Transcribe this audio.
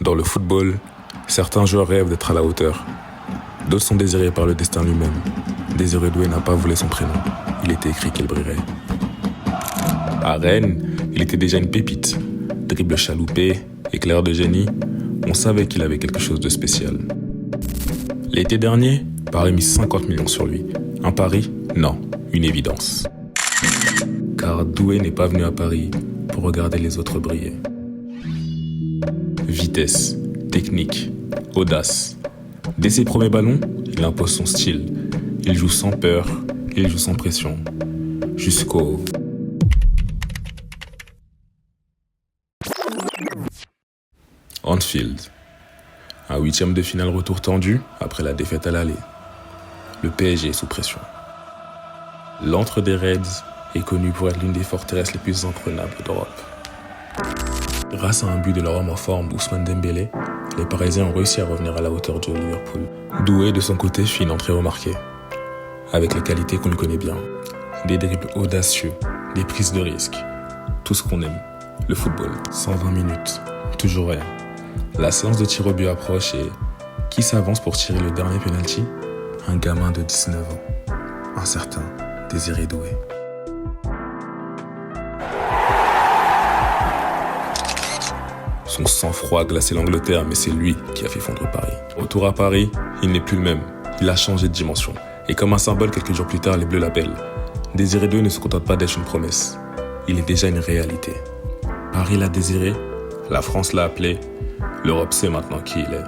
Dans le football, certains joueurs rêvent d'être à la hauteur. D'autres sont désirés par le destin lui-même. Désiré Doué n'a pas volé son prénom. Il était écrit qu'il brillerait. À Rennes, il était déjà une pépite. Dribble chaloupé, éclair de génie, on savait qu'il avait quelque chose de spécial. L'été dernier, Paris mis 50 millions sur lui. Un pari? Non, une évidence. Car Doué n'est pas venu à Paris pour regarder les autres briller. Vitesse, technique, audace. Dès ses premiers ballons, il impose son style. Il joue sans peur, il joue sans pression. Jusqu'au... Anfield. Un 8e de finale retour tendu après la défaite à l'aller. Le PSG est sous pression. L'antre des Reds est connu pour être l'une des forteresses les plus imprenables d'Europe. Grâce à un but de leur homme en forme, Ousmane Dembélé, les Parisiens ont réussi à revenir à la hauteur de Liverpool. Doué, de son côté, fit une entrée remarquée, avec les qualités qu'on lui connaît bien. Des dribbles audacieux, des prises de risque, tout ce qu'on aime. Le football, 120 minutes, toujours rien. La séance de tir au but approche et qui s'avance pour tirer le dernier penalty? Un gamin de 19 ans, un certain Désiré Doué. Son sang-froid glacé l'Angleterre, mais c'est lui qui a fait fondre Paris. Retour à Paris, il n'est plus le même. Il a changé de dimension. Et comme un symbole, quelques jours plus tard, les Bleus l'appellent. Désiré Doué ne se contente pas d'être une promesse. Il est déjà une réalité. Paris l'a désiré, la France l'a appelé, l'Europe sait maintenant qui il est.